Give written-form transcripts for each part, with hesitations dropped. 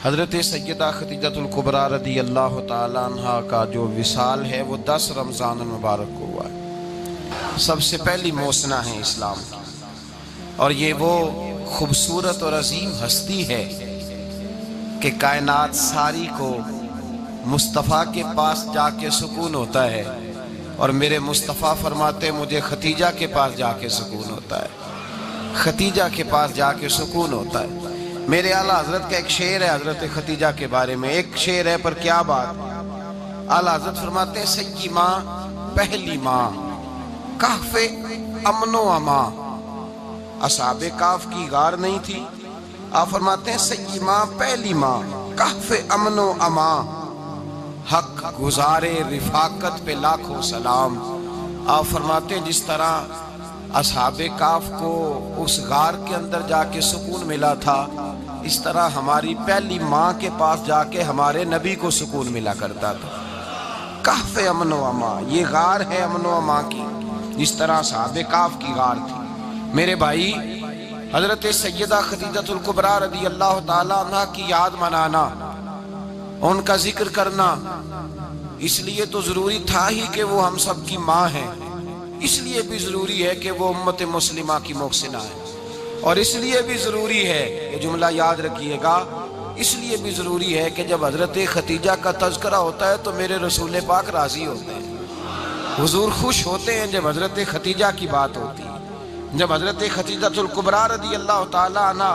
حضرت سیدہ خدیجۃ الکبریٰ رضی اللہ تعالیٰ عنہ کا جو وصال ہے وہ 10 رمضان المبارک کو ہوا ہے۔ سب سے پہلی موسنہ ہے اسلام کی، اور یہ وہ خوبصورت اور عظیم ہستی ہے کہ کائنات ساری کو مصطفیٰ کے پاس جا کے سکون ہوتا ہے، اور میرے مصطفیٰ فرماتے مجھے ختیجہ کے پاس جا کے سکون ہوتا ہے، ختیجہ کے پاس جا کے سکون ہوتا ہے۔ میرے اعلیٰ حضرت کا ایک شعر ہے حضرت ختیجہ کے بارے میں، ایک شعر ہے پر کیا بات۔ اعلیٰ حضرت فرماتے ہیں سیدی ماں، پہلی ماں، کہف امن و امان۔ اصحاب کہف کی غار نہیں تھی، آپ فرماتے ہیں سیدی ماں، پہلی ماں، کہف امن و امان، حق گزارے رفاقت پہ لاکھوں سلام۔ آپ فرماتے ہیں جس طرح اصحاب کہف کو اس غار کے اندر جا کے سکون ملا تھا، اس طرح ہماری پہلی ماں کے پاس جا کے ہمارے نبی کو سکون ملا کرتا تھا۔ کہف امن و امان، یہ غار ہے امن و امان کی، جس طرح اصحاب کہف کی غار تھی۔ میرے بھائی، حضرت سیدہ خدیجۃ الکبریٰ رضی اللہ تعالیٰ عنہ کی یاد منانا، ان کا ذکر کرنا، اس لیے تو ضروری تھا ہی کہ وہ ہم سب کی ماں ہیں، اس لیے بھی ضروری ہے کہ وہ امت مسلمہ کی محسنہ ہے، اور اس لیے بھی ضروری ہے، یہ جملہ یاد رکھیے گا، اس لیے بھی ضروری ہے کہ جب حضرت ختیجہ کا تذکرہ ہوتا ہے تو میرے رسول پاک راضی ہوتے ہیں، حضور خوش ہوتے ہیں جب حضرت ختیجہ کی بات ہوتی ہے۔ جب حضرت خدیجۃ الکبریٰ رضی اللہ تعالیٰ عنہ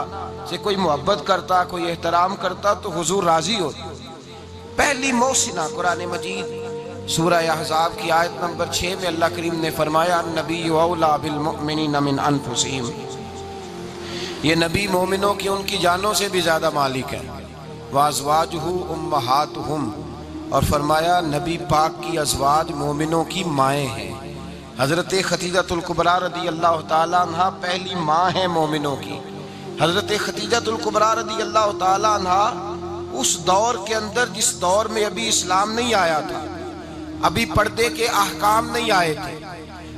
سے کوئی محبت کرتا، کوئی احترام کرتا تو حضور راضی ہوتے۔ پہلی محسنہ، قرآن مجید سورہ احزاب کی آیت نمبر 6 میں اللہ کریم نے فرمایا النبی اولیٰ بالمؤمنین من انفسہم، یہ نبی مومنوں کی ان کی جانوں سے بھی زیادہ مالک ہے۔ وازواجہ امہاتہم، اور فرمایا نبی پاک کی ازواج مومنوں کی مائیں ہیں۔ حضرت خدیجۃ الکبریٰ رضی اللہ تعالیٰ عنہ پہلی ماں ہیں مومنوں کی۔ حضرت خدیجۃ الکبریٰ رضی اللہ تعالیٰ عنہ اس دور کے اندر جس دور میں ابھی اسلام نہیں آیا تھا، ابھی پردے کے احکام نہیں آئے تھے،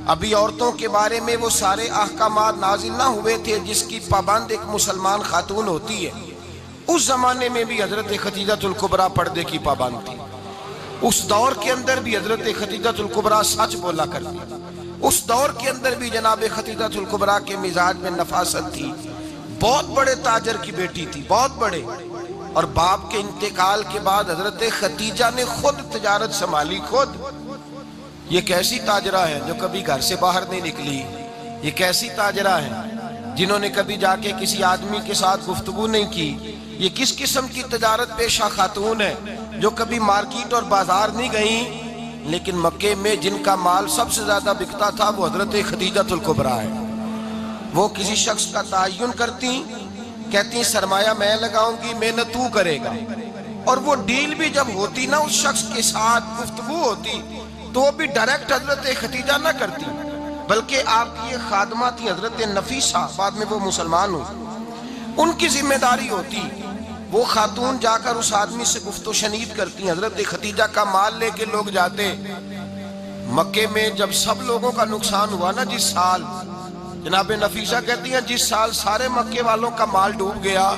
ابھی عورتوں کے بارے میں وہ سارے احکامات نازل نہ ہوئے تھے جس کی پابند ایک مسلمان خاتون ہوتی ہے، اس زمانے میں بھی حضرت خدیجۃ الکبریٰ پردے کی پابند تھی۔ اس دور کے اندر بھی حضرت خدیجۃ الکبریٰ سچ بولا کرتی، اس دور کے اندر بھی جناب خدیجۃ الکبریٰ کے مزاج میں نفاست تھی۔ بہت بڑے تاجر کی بیٹی تھی، بہت بڑے، اور باپ کے انتقال کے بعد حضرت خدیجہ نے خود تجارت سنبھالی، خود۔ یہ کیسی تاجرہ ہے جو کبھی گھر سے باہر نہیں نکلی، یہ کیسی تاجرہ ہے جنہوں نے کبھی جا کے کسی آدمی کے ساتھ گفتگو نہیں کی، یہ کس قسم کی تجارت پیشہ خاتون ہے جو کبھی مارکیٹ اور بازار نہیں گئیں، لیکن مکے میں جن کا مال سب سے زیادہ بکتا تھا وہ حضرت خدیجۃ الکبریٰ ہے۔ وہ کسی شخص کا تعین کرتی، کہتی سرمایہ میں لگاؤں گی، محنت تو کرے گا، اور وہ ڈیل بھی جب ہوتی نا، اس شخص کے ساتھ گفتگو ہوتی تو وہ بھی ڈائریکٹ حضرت خدیجہ نہ کرتی، بلکہ آپ کی یہ خادمہ تھی حضرت نفیسہ، بعد میں وہ مسلمان ہوئی، ان کی ذمہ داری ہوتی، وہ خاتون جا کر اس آدمی سے گفت و شنید کرتی۔ حضرت خدیجہ کا مال لے کے لوگ جاتے مکے میں، جب سب لوگوں کا نقصان ہوا نا، جس سال، جناب نفیسہ کہتی ہیں جس سال سارے مکے والوں کا مال ڈوب گیا،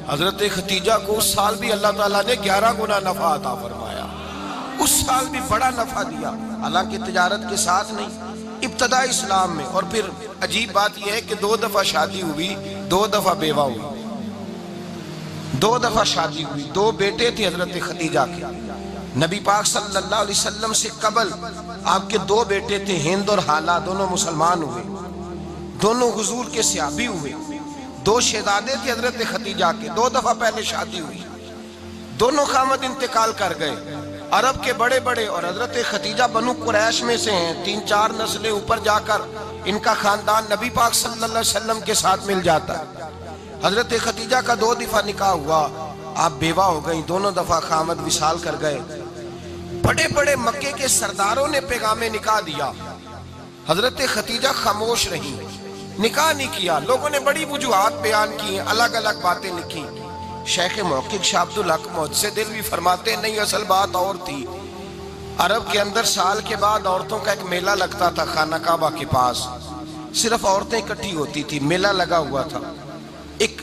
حضرت خدیجہ کو اس سال بھی اللہ تعالیٰ نے 11 گنا نفع عطا فرمایا، اس سال بھی بڑا نفع دیا، حالانکہ تجارت کے ساتھ نہیں، ابتدا اسلام میں۔ اور پھر عجیب بات یہ ہے کہ 2 دفعہ شادی ہوئی، 2 دفعہ بیوہ ہوئی، 2 دفعہ شادی ہوئی، 2 بیٹے تھے حضرت خدیجہ کے۔ نبی پاک صلی اللہ علیہ وسلم سے قبل آپ کے 2 بیٹے تھے، ہند اور حالہ، دونوں مسلمان ہوئے، دونوں حضور کے صحابی ہوئے۔ 2 شہزادے تھے حضرت خدیجہ کے، 2 دفعہ پہلے شادی ہوئی، دونوں خامد انتقال کر گئے، عرب کے بڑے بڑے، اور حضرت خدیجہ بنو قریش میں سے ہیں، 3-4 نسلیں اوپر جا کر ان کا خاندان نبی پاک صلی اللہ علیہ وسلم کے ساتھ مل جاتا ہے۔ حضرت خدیجہ کا 2 دفعہ نکاح ہوا، آپ بیوہ ہو گئیں، دونوں دفعہ خامد وصال کر گئے۔ بڑے بڑے مکے کے سرداروں نے پیغام نکاح دیا، حضرت خدیجہ خاموش رہی، نکاح نہیں کیا۔ لوگوں نے بڑی وجوہات بیان کی، الگ الگ باتیں لکھی۔ شیخ محقق شاہ عبدالحق محدث دہلوی فرماتے ہیں نہیں، اصل بات اور تھی۔ عرب کے اندر سال کے بعد عورتوں کا ایک میلہ لگتا تھا خانہ کعبہ کے پاس، صرف عورتیں اکٹھی ہوتی تھی، میلہ لگا ہوا تھا۔ ایک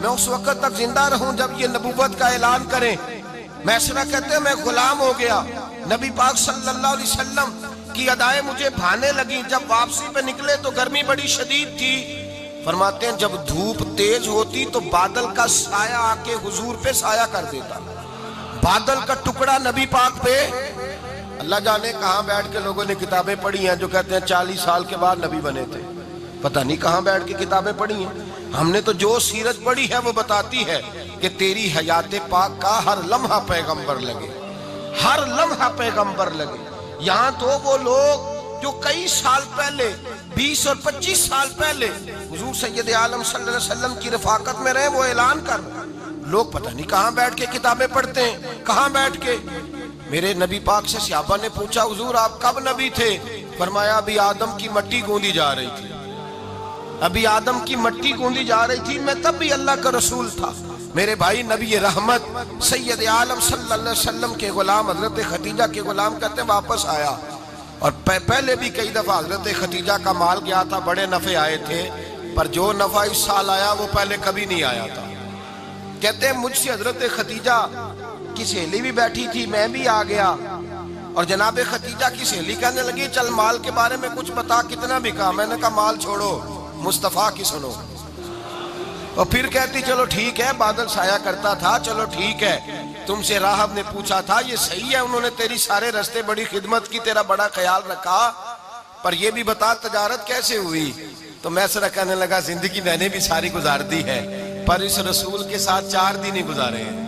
میں اس وقت تک زندہ رہوں جب یہ نبوت کا اعلان کریں۔ میسرہ کہتے ہیں میں غلام ہو گیا، نبی پاک صلی اللہ علیہ وسلم کی ادائیں مجھے بھانے لگیں۔ جب واپسی پہ نکلے تو گرمی بڑی شدید تھی، فرماتے ہیں جب دھوپ تیز ہوتی تو بادل کا سایہ آ کے حضور پہ سایہ کر دیتا، بادل کا ٹکڑا نبی پاک پہ۔ اللہ جانے کہاں بیٹھ کے لوگوں نے کتابیں پڑھی ہیں جو کہتے ہیں 40 سال کے بعد نبی بنے تھے، پتہ نہیں کہاں بیٹھ کے کتابیں پڑھی ہیں۔ ہم نے تو جو سیرت پڑھی ہے وہ بتاتی ہے کہ تیری حیات پاک کا ہر لمحہ پیغمبر لگے، ہر لمحہ پیغمبر لگے۔ یہاں تو وہ لوگ جو کئی سال پہلے 20 اور 25 سال پہلے حضور سید عالم صلی اللہ علیہ وسلم کی رفاقت میں رہے، وہ اعلان کر لوگ پتہ نہیں کہاں بیٹھ کے کتابیں پڑھتے ہیں، کہاں بیٹھ کے۔ میرے نبی پاک سے صحابہ نے پوچھا حضور آپ کب نبی تھے؟ فرمایا ابھی آدم کی مٹی گوندی جا رہی تھی، ابھی آدم کی مٹی گوندی جا رہی تھی، میں تب بھی اللہ کا رسول تھا۔ میرے بھائی نبی رحمت سید عالم صلی اللہ علیہ وسلم کے غلام حضرت خدیجہ کے غلام کہتے ہیں واپس آیا، اور پہلے بھی کئی دفعہ حضرت خدیجہ کا مال گیا تھا، بڑے نفع آئے تھے، پر جو نفع اس سال آیا وہ پہلے کبھی نہیں آیا تھا۔ کہتے ہیں مجھ سے حضرت خدیجہ کی سہیلی بھی بیٹھی تھی، میں بھی آ گیا، اور جناب خدیجہ کی سہیلی کہنے لگی چل مال کے بارے میں کچھ بتا، کتنا بکا؟ میں نے کہا مال چھوڑو، مصطفیٰ کی سنو۔ اور پھر کہتی چلو ٹھیک ہے، بادل سایہ کرتا تھا، چلو ٹھیک ہے، تم سے راہب نے پوچھا تھا یہ صحیح ہے، انہوں نے تیری سارے رستے بڑی خدمت کی، تیرا بڑا خیال رکھا، پر یہ بھی بتا تجارت کیسے ہوئی؟ تو میسرہ کہنے لگا زندگی میں نے بھی ساری گزار دی ہے، پر اس رسول کے ساتھ 4 دن ہی گزارے ہیں،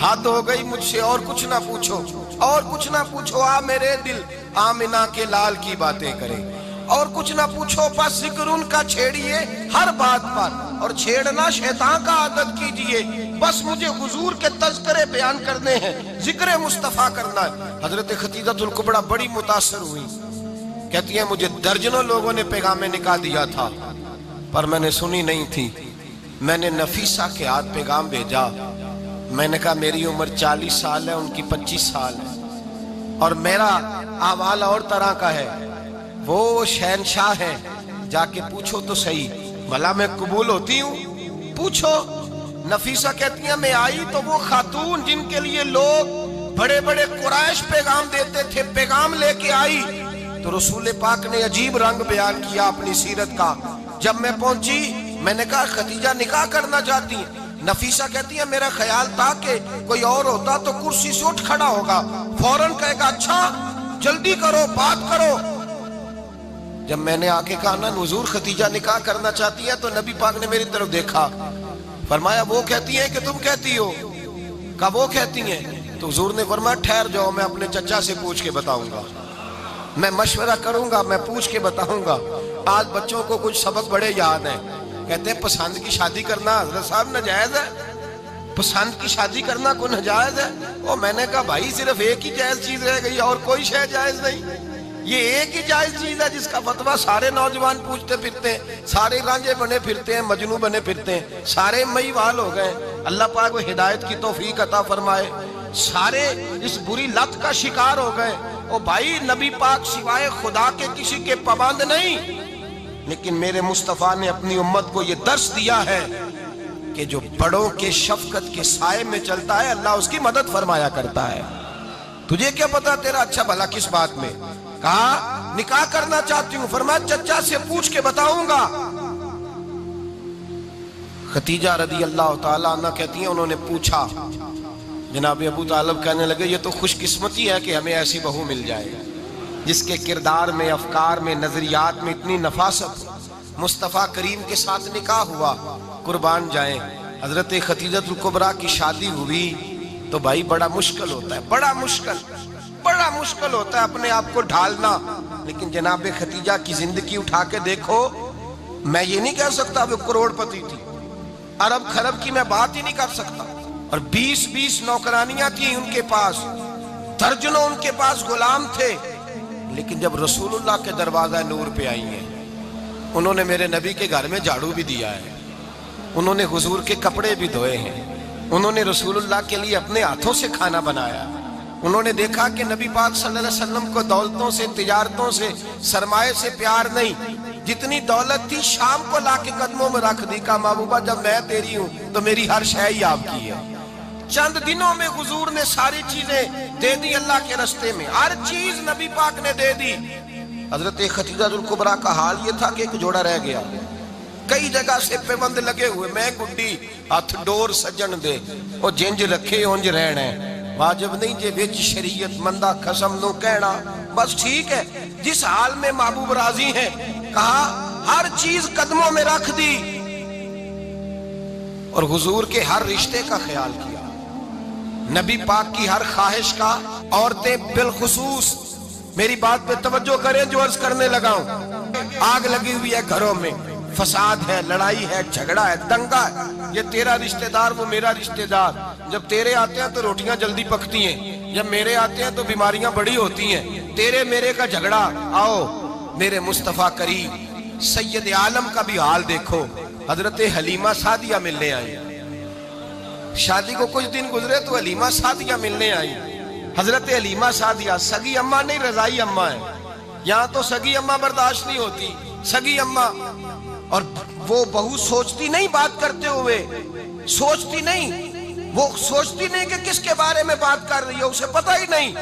حد ہو گئی مجھ سے، اور کچھ نہ پوچھو، اور کچھ نہ پوچھو، آ میرے دل آمنہ کے لال کی باتیں کرے، اور کچھ نہ پوچھو، بس ذکر ان کا چھیڑیے ہر بات پر، اور چھیڑنا شیطان کا عادت کیجئے، بس مجھے حضور کے تذکرے بیان کرنے ہیں، ذکر مصطفیٰ کرنا ہے۔ حضرت خدیجہ الکبریٰ بڑی متاثر ہوئی، کہتی ہیں مجھے درجنوں لوگوں نے پیغام نکال دیا تھا، پر میں نے سنی نہیں تھی، میں نے نفیسہ کے ہاتھ پیغام بھیجا، میں نے کہا میری عمر 40 سال ہے، ان کی 25 سال ہے، اور میرا اعمال اور طرح کا ہے، وہ شہنشاہ ہیں، جا کے پوچھو تو صحیح، بھلا میں قبول ہوتی ہوں؟ پوچھو۔ نفیسہ کہتی ہیں میں آئی تو وہ خاتون جن کے لیے لوگ بڑے بڑے قریش پیغام دیتے تھے، پیغام لے کے آئی، تو رسول پاک نے عجیب رنگ بیان کیا اپنی سیرت کا۔ جب میں پہنچی میں نے کہا خدیجہ نکاح کرنا چاہتی ہیں؟ نفیسہ کہتی ہے میرا خیال تھا کہ کوئی اور ہوتا تو کرسی سے اٹھ کھڑا ہوگا، فوراً کہے گا اچھا جلدی کرو بات کرو۔ جب میں نے آ کے کہا نا حضور خدیجہ نکاح کرنا چاہتی ہے، تو نبی پاک نے میری طرف دیکھا، فرمایا وہ کہتی ہیں کہ تم کہتی ہو؟ کہا وہ کہتی ہیں، تو حضور نے فرمایا ٹھہر جاؤ، میں اپنے چچا سے پوچھ کے بتاؤں گا، میں مشورہ کروں گا، میں پوچھ کے بتاؤں گا۔ آج بچوں کو کچھ سبق بڑے یاد ہیں، کہتے ہیں پسند کی شادی کرنا حضرت صاحب ناجائز ہے، پسند کی شادی کرنا کو ناجائز ہے؟ اور میں نے کہا بھائی صرف ایک ہی جائز چیز رہ گئی، اور کوئی شے جائز نہیں، یہ ایک ہی جائز چیز ہے جس کا فتویٰ سارے نوجوان پوچھتے پھرتے ہیں، سارے رانجے بنے پھرتے ہیں، مجنوں بنے پھرتے ہیں، سارے مئیوال ہو گئے۔ اللہ پاک کو ہدایت کی توفیق عطا فرمائے، سارے اس بری لت کا شکار ہو گئے۔ او بھائی نبی پاک سوائے خدا کے کسی کے پابند نہیں، لیکن میرے مصطفیٰ نے اپنی امت کو یہ درس دیا ہے کہ جو بڑوں کے شفقت کے سائے میں چلتا ہے اللہ اس کی مدد فرمایا کرتا ہے۔ تجھے کیا پتا تیرا اچھا بھلا کس بات میں؟ کہا نکاح کرنا چاہتی ہوں، فرمایا چچا سے پوچھ کے بتاؤں گا۔ خدیجہ رضی اللہ تعالیٰ عنہ کہتی ہیں انہوں نے پوچھا، جناب ابو طالب کہنے لگے یہ تو خوش قسمتی ہے کہ ہمیں ایسی بہو مل جائے جس کے کردار میں، افکار میں، نظریات میں اتنی نفاست۔ مصطفیٰ کریم کے ساتھ نکاح ہوا، قربان جائیں۔ حضرت خدیجہ الکبریٰ کی شادی ہوئی تو بھائی بڑا مشکل ہوتا ہے، بڑا مشکل ہوتا ہے اپنے آپ کو ڈھالنا، لیکن جناب خدیجہ کی زندگی اٹھا کے دیکھو، میں یہ نہیں کہہ سکتا وہ کروڑ پتی تھی، ارب خرب کی میں بات ہی نہیں کر سکتا، اور 20 نوکرانیاں تھیں ان کے پاس، درجنوں ان کے پاس غلام تھے، لیکن جب رسول اللہ کے دروازہ نور پہ آئی ہیں، انہوں نے میرے نبی کے گھر میں جھاڑو بھی دیا ہے، انہوں نے حضور کے کپڑے بھی دھوئے ہیں، انہوں نے رسول اللہ کے لیے اپنے ہاتھوں سے کھانا بنایا، انہوں نے دیکھا کہ نبی پاک صلی اللہ علیہ وسلم کو دولتوں سے، تجارتوں سے، سرمایے سے پیار نہیں، جتنی دولت تھی شام کو لا کے قدموں میں رکھ دی، کہا محبوبہ جب میں تیری ہوں تو میری ہر شے ہی آپ کی ہے۔ چند دنوں میں حضور نے ساری چیزیں دے دی اللہ کے رستے میں، ہر چیز نبی پاک نے دے دی۔ حضرت خدیجہ الکبریٰ کا حال یہ تھا کہ ایک جوڑا رہ گیا، کئی جگہ سے پیوند لگے ہوئے، میں گڈی ہاتھ ڈور سجن دے او جنج رکھے اونج رہنا ہے، واجب نہیں جے وچ شریعت مندہ قسم نو کہنا، بس ٹھیک ہے۔ جس حال میں محبوب راضی ہیں، کہا ہر چیز قدموں میں رکھ دی اور حضور کے ہر رشتے کا خیال کیا، نبی پاک کی ہر خواہش کا۔ عورتیں بالخصوص میری بات پہ توجہ کریں جو عرض کرنے لگا ہوں، آگ لگی ہوئی ہے گھروں میں، فساد ہے، لڑائی ہے، جھگڑا ہے، دنگا ہے، یہ تیرا رشتہ دار وہ میرا رشتہ دار، جب تیرے آتے ہیں تو روٹیاں جلدی پکتی ہیں، جب میرے آتے ہیں تو بیماریاں بڑی ہوتی ہیں، تیرے میرے کا جھگڑا۔ آؤ میرے مصطفیٰ کریم سید عالم کا بھی حال دیکھو، حضرت حلیمہ سعدیہ ملنے آئی، شادی کو کچھ دن گزرے تو حلیمہ سعدیہ ملنے آئی۔ حضرت حلیمہ سعدیہ سگی اماں نہیں، رضائی اماں ہے، یہاں تو سگی اماں برداشت نہیں ہوتی، سگی اماں، اور وہ بہو سوچتی نہیں بات کرتے ہوئے، سوچتی نہیں، وہ سوچتی نہیں کہ کس کے بارے میں بات کر رہی ہے، اسے پتہ ہی نہیں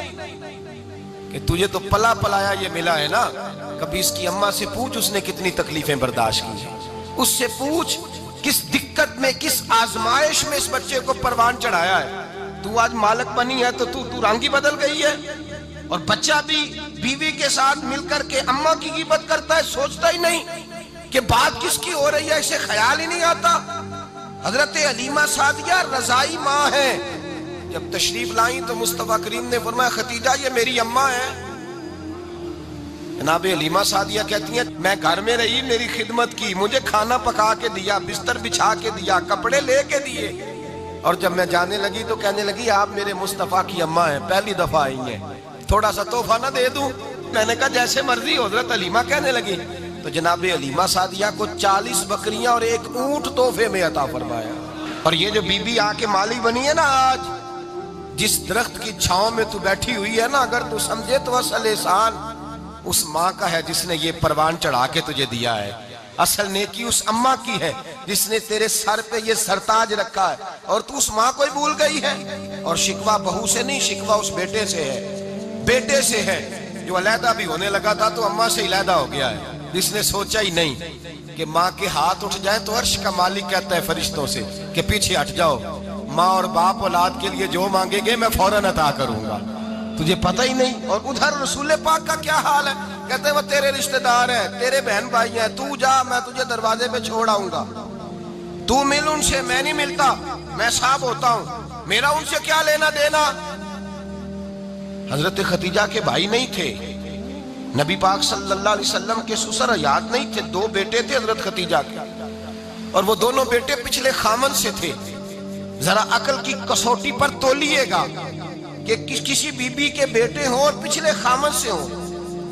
کہ تجھے تو پلا پلایا یہ ملا ہے نا، کبھی اس کی اماں سے پوچھ اس نے کتنی تکلیفیں برداشت کی، اس سے پوچھ کس دقت میں کس آزمائش میں اس بچے کو پروان چڑھایا ہے۔ تو آج مالک بنی ہے تو تو رنگ ہی بدل گئی ہے، اور بچہ بھی بیوی کے ساتھ مل کر کے اماں کی غیبت کرتا ہے، سوچتا ہی نہیں کہ بات کس کی ہو رہی ہے، اسے خیال ہی نہیں آتا۔ حضرت حلیمہ سعدیہ رضائی ماں ہے، جب تشریف لائیں تو مصطفیٰ کریم نے فرمایا خدیجہ یہ میری اماں ہے۔ جناب حلیمہ سعدیہ کہتی ہیں میں گھر میں رہی، میری خدمت کی، مجھے کھانا پکا کے دیا، بستر بچھا کے دیا، کپڑے لے کے دیے، اور جب میں جانے لگی تو کہنے لگی آپ میرے مصطفیٰ کی اماں ہیں، پہلی دفعہ آئی ہیں، تھوڑا سا تحفہ نہ دے دوں؟ میں نے کہا جیسے مرضی۔ حضرت حلیمہ کہنے لگی تو جناب حلیمہ سعدیہ کو 40 بکریاں اور 1 اونٹ تحفے میں عطا فرمایا۔ اور یہ جو بی بی آ کے مالی بنی ہے نا آج، جس درخت کی چھاؤں میں تو بیٹھی ہوئی ہے نا، اگر تو سمجھے تو اصل احسان اس ماں کا ہے جس نے یہ پروان چڑھا کے تجھے دیا ہے، اصل نیکی اس اماں کی ہے جس نے تیرے سر پہ یہ سرتاج رکھا ہے، اور تو اس ماں کو ہی بھول گئی ہے۔ اور شکوہ بہو سے نہیں، شکوہ اس بیٹے سے ہے، بیٹے سے ہے جو علیحدہ بھی ہونے لگا تھا تو اماں سے علیحدہ ہو گیا ہے، جس نے سوچا ہی نہیں کہ ماں کے ہاتھ اٹھ جائیں تو عرش کا مالک کہتا ہے فرشتوں سے کہ پیچھے ہٹ جاؤ، ماں اور باپ اولاد کے لیے جو مانگیں گے میں فوراً عطا کروں گا، تجھے پتہ ہی نہیں۔ اور ادھر رسول پاک کا کیا حال ہے، کہتے ہیں وہ تیرے رشتہ دار ہیں، تیرے بہن بھائی ہیں، تو جا میں تجھے دروازے پہ چھوڑ آؤں گا، تو مل ان سے، میں نہیں ملتا، میں صاحب ہوتا ہوں، میرا ان سے کیا لینا دینا۔ حضرت خدیجہ کے بھائی نہیں تھے، نبی پاک صلی اللہ علیہ وسلم کے سسر حیات نہیں تھے، 2 بیٹے تھے حضرت خدیجہ کے، اور وہ دونوں بیٹے پچھلے خامن سے تھے۔ ذرا عقل کی کسوٹی پر تولیے گا کہ کسی بی بی کے بیٹے ہوں اور پچھلے خامن سے ہوں،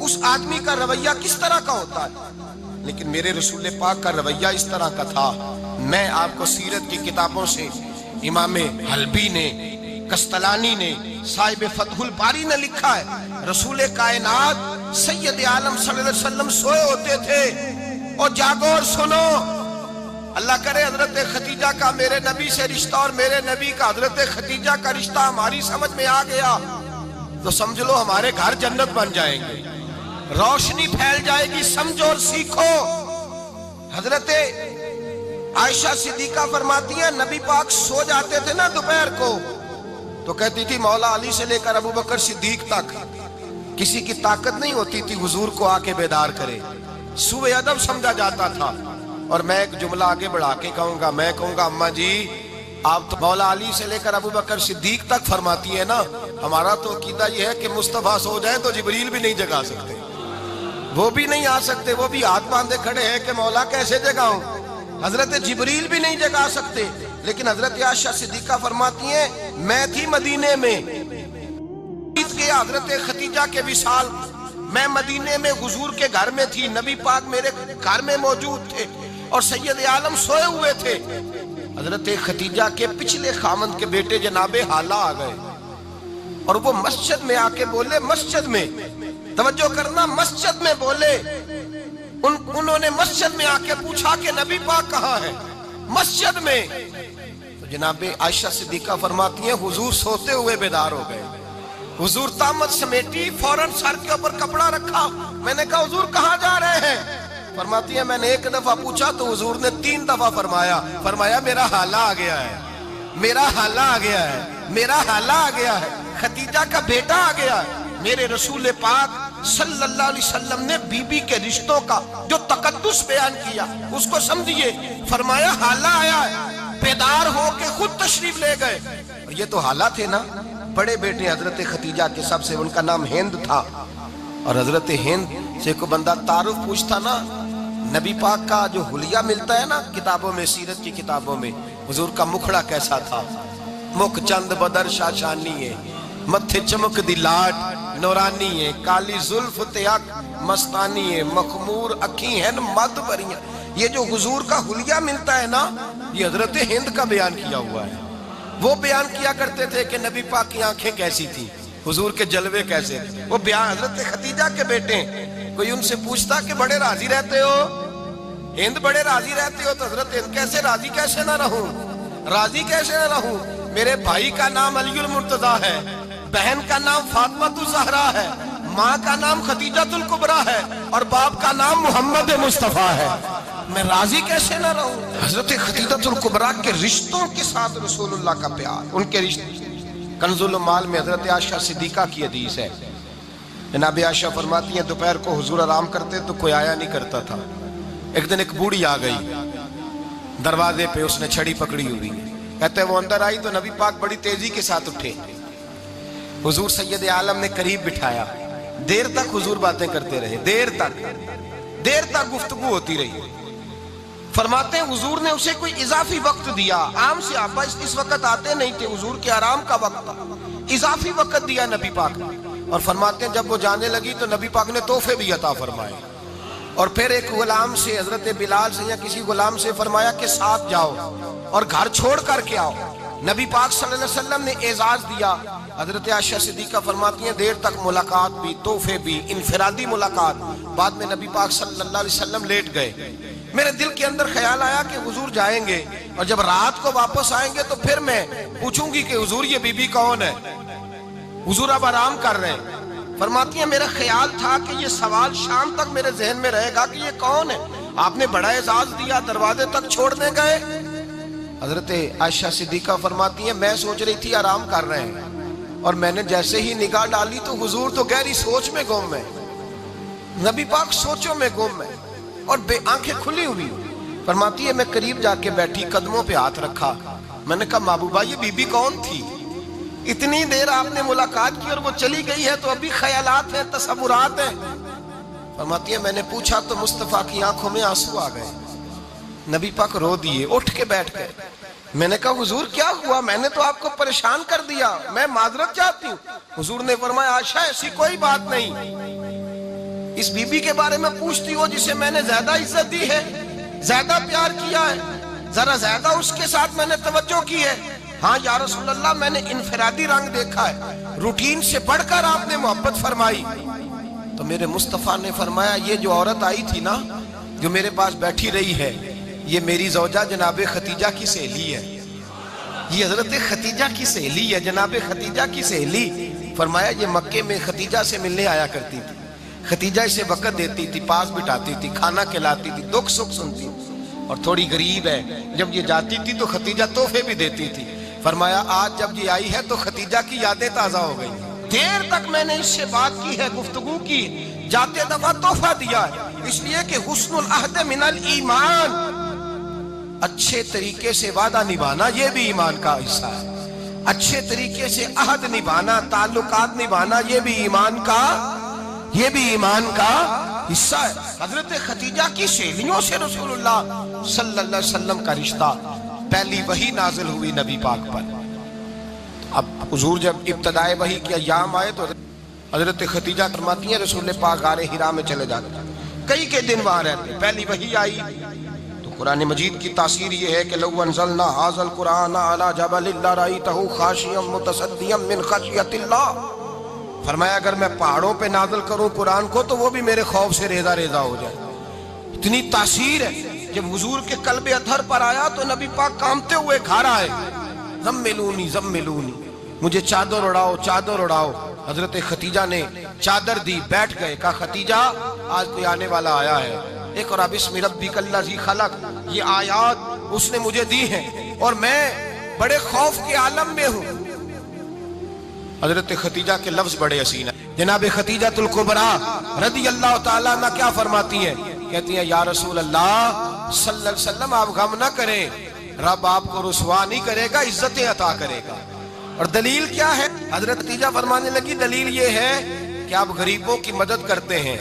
اس آدمی کا رویہ کس طرح کا ہوتا ہے، لیکن میرے رسول پاک کا رویہ اس طرح کا تھا۔ میں آپ کو سیرت کی کتابوں سے امام حلبی نے، قسطلانی نے، صاحب فتح الباری نے لکھا ہے، رسول کائنات سید عالم صلی اللہ علیہ وسلم سوئے ہوتے تھے، اور جاگو اور سنو، اللہ کرے حضرت خدیجہ کا میرے نبی سے رشتہ اور میرے نبی کا حضرت خدیجہ کا رشتہ ہماری سمجھ میں آ گیا تو سمجھ لو ہمارے گھر جنت بن جائیں گے، روشنی پھیل جائے گی، سمجھو اور سیکھو۔ حضرت عائشہ صدیقہ فرماتی ہیں نبی پاک سو جاتے تھے نا دوپہر کو تو کہتی تھی مولا علی سے لے کر ابو بکر صدیق تک کسی کی طاقت نہیں ہوتی تھی حضور کو آ کے بیدار کرے، سوء ادب سمجھا جاتا تھا۔ اور میں ایک جملہ آگے بڑھا کے کہوں گا، میں کہوں گا اماں جی آپ تو مولا علی سے لے کر ابو بکر صدیق تک فرماتی ہے نا، ہمارا تو عقیدہ یہ ہے کہ مصطفیٰ سو جائیں تو جبریل بھی نہیں جگا سکتے، وہ بھی نہیں آ سکتے، وہ بھی ہاتھ باندھے کھڑے ہیں کہ مولا کیسے جگاؤں، حضرت جبریل بھی نہیں جگا سکتے۔ لیکن حضرت عائشہ صدیقہ فرماتی ہیں میں تھی مدینے میں کے حضرت خدیجہ کے وصال، میں مدینے میں حضور کے گھر میں تھی، نبی پاک میرے گھر میں موجود تھے اور سید عالم سوئے ہوئے تھے۔ حضرت خدیجہ کے پچھلے خامند کے بیٹے جناب حالہ آ گئے اور وہ مسجد میں آ کے بولے، مسجد میں توجہ کرنا، مسجد میں بولے انہوں نے مسجد میں آ کے پوچھا کہ نبی پاک کہاں ہے؟ مسجد میں۔ تو جناب عائشہ صدیقہ فرماتی ہیں حضور سوتے ہوئے بیدار ہو گئے۔ حضور طامت سمیٹی، فوراً سر کے اوپر کپڑا رکھا۔ میں نے کہا حضور کہاں جا رہے ہیں؟ فرماتی ہے میں نے ایک دفعہ پوچھا تو حضور نے 3 دفعہ فرمایا میرا حالہ آ گیا ہے، میرا حالہ آ گیا ہے، میرا حالہ آ گیا ہے، خدیجہ کا بیٹا آ گیا ہے۔ میرے رسول پاک صلی اللہ علیہ وسلم نے بی بی کے رشتوں کا جو تقدس بیان کیا اس کو سمجھیے، فرمایا حالہ آیا ہے، بیدار ہو کے خود تشریف لے گئے۔ اور یہ تو حالہ تھے نا، بڑے بیٹے حضرت خدیجہ کے سب سے، ان کا نام ہند تھا، اور حضرت ہند سے کوئی بندہ تعارف پوچھتا نا، نبی پاک کا جو حلیہ ملتا ہے نا کتابوں میں، سیرت کی کتابوں میں، حضور کا مکھڑا کیسا تھا، مکھ چند بدر شاشانی ہے، متھے چمک دی لاٹ نورانی ہے، کالی زلف تیاک مستانی ہے، مخمور اکھی ہیں مد بریاں۔ یہ جو حضور کا حلیہ ملتا ہے نا، یہ حضرت ہند کا بیان کیا ہوا ہے۔ وہ بیان کیا کرتے تھے کہ نبی پاک کی آنکھیں کیسی تھی، حضور کے جلوے کیسے تھے۔ وہ بیان حضرت خدیجہ کے بیٹے ہیں۔ کوئی ان سے پوچھتا کہ بڑے راضی رہتے ہو، ہند بڑے راضی رہتے ہو، تو حضرت ہند کیسے راضی کیسے نہ رہوں، راضی کیسے نہ رہوں؟ میرے بھائی کا نام علی المرتضیٰ ہے، بہن کا نام فاطمہ الزہرا ہے، ماں کا نام خدیجہ الکبریٰ ہے، اور باپ کا نام محمد مصطفیٰ ہے، میں راضی کیسے نہ رہوں؟ حضرت خدیجہ الکبریٰ کے رشتوں کے ساتھ رسول اللہ کا پیار، ان کے رشتے۔ کنز المال میں حضرت عائشہ صدیقہ کی حدیث ہے، جناب عائشہ فرماتی ہیں دوپہر کو حضور آرام کرتے تو کوئی آیا نہیں کرتا تھا۔ ایک دن ایک بوڑھی آ گئی دروازے پہ، اس نے چھڑی پکڑی ہوئی، کہتے وہ اندر آئی تو نبی پاک بڑی تیزی کے ساتھ اٹھے، حضور سید عالم نے قریب بٹھایا، دیر تک حضور باتیں کرتے رہے، دیر تک گفتگو ہوتی رہی۔ فرماتے ہیں حضور نے اسے کوئی اضافی وقت دیا، عام صحابہ اس وقت آتے نہیں تھے، حضور کے آرام کا وقت تھا، اضافی وقت دیا نبی پاک نے۔ اور فرماتے ہیں جب وہ جانے لگی تو نبی پاک نے تحفے بھی عطا فرمائے، اور پھر ایک غلام سے، حضرت بلال سے یا کسی غلام سے فرمایا کہ ساتھ جاؤ اور گھر چھوڑ کر کے آؤ۔ نبی پاک صلی اللہ علیہ وسلم نے اعزاز دیا۔ حضرت عائشہ صدیقہ فرماتی ہیں دیر تک ملاقات بھی، تحفے بھی، انفرادی ملاقات۔ بعد میں نبی پاک صلی اللہ علیہ وسلم لیٹ گئے۔ میرے دل کے اندر خیال آیا کہ حضور جائیں گے اور جب رات کو واپس آئیں گے تو پھر میں پوچھوں گی کہ حضور یہ بی بی کون ہے، حضور اب آرام کر رہے ہیں۔ فرماتی ہیں میرا خیال تھا کہ یہ سوال شام تک میرے ذہن میں رہے گا کہ یہ کون ہے، آپ نے بڑا اعزاز دیا، دروازے تک چھوڑنے گئے۔ حضرت عائشہ صدیقہ فرماتی ہیں میں سوچ رہی تھی آرام کر رہے ہیں، اور میں نے جیسے ہی نگاہ ڈالی تو حضور تو گہری سوچ میں گم ہے، نبی پاک سوچوں میں گم ہے اور آنکھیں کھلی ہوئی۔ فرماتی ہے میں قریب جا کے بیٹھی، قدموں پہ ہاتھ رکھا، میں نے کہا محبوبہ یہ بی بی کون تھی؟ اتنی دیر آپ نے ملاقات کی اور وہ چلی گئی ہے تو ابھی خیالات ہیں، تصورات ہیں۔ فرماتی ہے میں نے پوچھا تو مصطفیٰ کی آنکھوں میں آنسو آ گئے، نبی پاک رو دیے، اٹھ کے بیٹھ گئے۔ میں نے کہا حضور کیا ہوا؟ میں نے تو آپ کو پریشان کر دیا، میں معذرت چاہتی ہوں۔ حضور نے فرمایا عائشہ ایسی کوئی بات نہیں، اس بی بی کے بارے میں پوچھتی ہو جسے میں نے زیادہ عزت دی ہے، زیادہ پیار کیا ہے، ذرا زیادہ اس کے ساتھ میں نے توجہ کی ہے۔ ہاں یا رسول اللہ میں نے انفرادی رنگ دیکھا ہے، روٹین سے بڑھ کر آپ نے محبت فرمائی۔ تو میرے مصطفیٰ نے فرمایا یہ جو عورت آئی تھی نا، جو میرے پاس بیٹھی رہی ہے، یہ میری زوجہ جناب خدیجہ کی سہیلی ہے، یہ حضرت خدیجہ کی سہیلی ہے، جناب خدیجہ کی سہیلی۔ فرمایا یہ مکے میں خدیجہ سے ملنے آیا کرتی تھی، خدیجہ اسے وقت دیتی تھی، پاس بٹھاتی تھی، کھانا کھلاتی تھی، دکھ سکھ سنتی، اور تھوڑی غریب ہے، جب یہ جاتی تھی تو خدیجہ تحفے بھی دیتی تھی۔ فرمایا آج جب یہ آئی ہے تو خدیجہ کی یادیں تازہ ہو گئی، دیر تک میں نے اس سے بات کی ہے، گفتگو کی، جاتے دفعہ تحفہ دیا ہے، اس لیے کہ حسن العہد من الایمان، اچھے طریقے سے وعدہ نبھانا یہ بھی ایمان کا حصہ ہے، اچھے طریقے سے عہد نبھانا، تعلقات نبھانا یہ بھی ایمان کا حصہ ہے۔ حضرت خدیجہ کی سہیلیوں سے رسول اللہ صلی اللہ علیہ وسلم کا رشتہ، پہلی وحی نازل ہوئی نبی پاک پر۔ اب حضور جب ابتدائے وحی کے ایام آئے تو حضرت خدیجہ فرماتی ہیں رسول پاک غار حرا میں چلے جاتے، کئی کے دن وہاں رہتے، پہلی وحی آئی تو قرآن مجید کی تاثیر یہ ہے کہ لو انزلنا ھذا القرآن علی جبل لرأیتہ خاشعا متصدعا من خشیۃ اللہ، فرمایا اگر میں پہاڑوں پہ نازل کروں قرآن کو تو وہ بھی میرے خوف سے ریزہ ریزہ ہو جائے۔ اتنی تاثیر ہے. جب حضور کے قلب اطہر پر آیا تو نبی پاک کامتے ہوئے گھر آئے. زملونی زملونی، مجھے چادر اڑاؤ چادر اڑاؤ. حضرت ختیجہ نے چادر دی، بیٹھ گئے. کہا ختیجہ آج کوئی آنے والا آیا ہے. اقرأ بسم ربک الذی خلق، یہ آیات اس نے مجھے دی ہیں اور میں بڑے خوف کے عالم میں ہوں. حضرت ختیجہ کے لفظ بڑے حسین ہیں. جناب ختیجہ الکبریٰ رضی اللہ تعالیٰ عنہ کیا فرماتی ہیں؟ کہتی ہیں یا رسول اللہ صلی اللہ علیہ وسلم آپ غم نہ کریں، رب آپ کو رسوا نہیں کرے گا، عزتیں عطا کرے گا. اور دلیل کیا ہے؟ حضرت ختیجہ فرمانے لگی دلیل یہ ہے کہ آپ غریبوں کی مدد کرتے ہیں،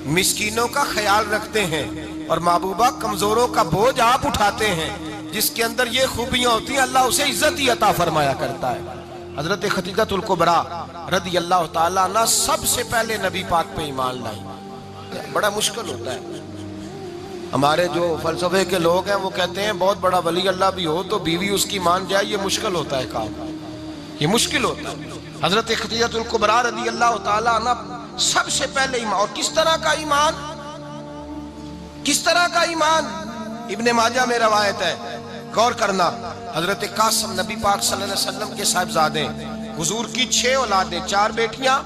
مسکینوں کا خیال رکھتے ہیں، اور محبوبہ کمزوروں کا بوجھ آپ اٹھاتے ہیں. جس کے اندر یہ خوبیاں ہوتی ہیں اللہ اسے عزت ہی عطا فرمایا کرتا ہے. حضرت ختیجہ الکبریٰ رضی اللہ تعالیٰ عنہ سب سے پہلے نبی پاک پہ ایمان لائی. بڑا مشکل ہوتا ہے. ہمارے جو فلسفے کے لوگ ہیں وہ کہتے ہیں بہت بڑا ولی اللہ بھی ہو تو بیوی اس کی مان جائے، یہ مشکل ہوتا ہے کام، یہ مشکل ہوتا ہے. حضرت ختیجہ الکبریٰ رضی اللہ تعالیٰ عنہ سب سے پہلے ایمان. اور کس طرح کا ایمان؟ کس طرح کا ایمان؟ ابن ماجہ میں روایت ہے، غور کرنا. حضرت قاسم نبی پاک صلی اللہ علیہ وسلم کے صاحبزادے، حضور کی 6 اولادیں، 4 بیٹیاں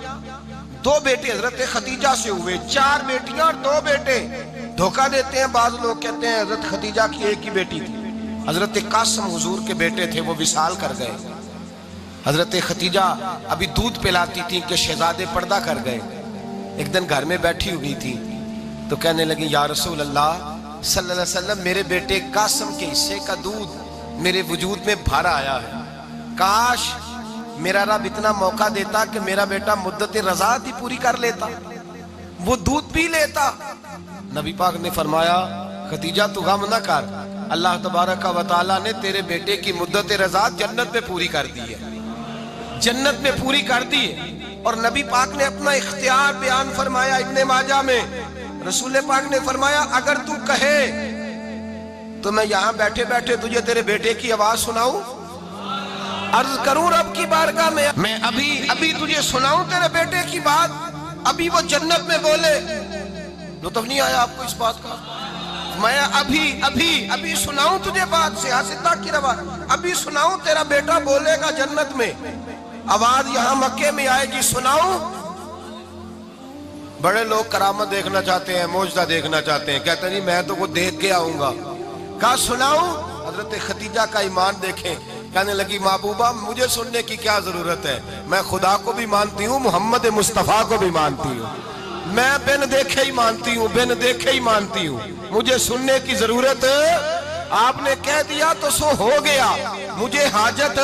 2 بیٹے حضرت ختیجہ سے ہوئے. 4 بیٹیاں اور 2 بیٹے. دھوکہ دیتے ہیں بعض لوگ، کہتے ہیں حضرت ختیجہ کی ایک ہی بیٹی تھی. حضرت قاسم حضور کے بیٹے تھے، وہ وصال کر گئے. حضرت ختیجہ ابھی دودھ پلاتی تھی کہ شہزادے پردہ کر گئے. ایک دن گھر میں بیٹھی ہوئی تھی تو کہنے لگی یا رسول اللہ صلی اللہ علیہ وسلم میرے بیٹے قاسم کے حصے کا دودھ میرے وجود میں بھر آیا ہے. کاش میرا رب اتنا موقع دیتا کہ میرا بیٹا مدت رضاعت ہی پوری کر لیتا، وہ دودھ پی لیتا. نبی پاک نے فرمایا ختیجہ تو غم نہ کر، اللہ تبارک و تعالیٰ نے تیرے بیٹے کی مدت رضاعت جنت میں پوری کر دی ہے، جنت میں پوری کر دی ہے. اور نبی پاک نے اپنا اختیار بیان فرمایا ابن ماجہ میں. رسول پاک نے فرمایا اگر تو کہے تو میں یہاں بیٹھے بیٹھے تجھے تیرے بیٹے کی آواز سناؤں، عرض کروں رب کی بارگاہ میں ابھی تجھے سناؤں تیرے بیٹے کی بات، ابھی وہ جنت میں بولے. لطف نہیں آیا آپ کو اس بات کا؟ میں ابھی سناؤں تجھے بات، سیاستہ کی روایت، ابھی سناؤں تیرا بیٹا بولے گا جنت میں، آواز یہاں مکے میں آئے گی، سناؤں. بڑے لوگ کرامت دیکھنا چاہتے ہیں، معجزہ دیکھنا چاہتے ہیں، کہتے ہیں جی میں تو وہ دیکھ کے آؤں گا. کہا سناؤں. حضرت ختیجہ کا ایمان دیکھیں. کہنے لگی محبوبہ مجھے سننے کی کیا ضرورت ہے، میں خدا کو بھی مانتی ہوں، محمد مصطفیٰ کو بھی مانتی ہوں، میں بن دیکھے ہی مانتی ہوں، بن دیکھے ہی مانتی ہوں، مجھے سننے کی ضرورت آپ نے کہہ دیا تو سو ہو گیا، مجھے حاجت.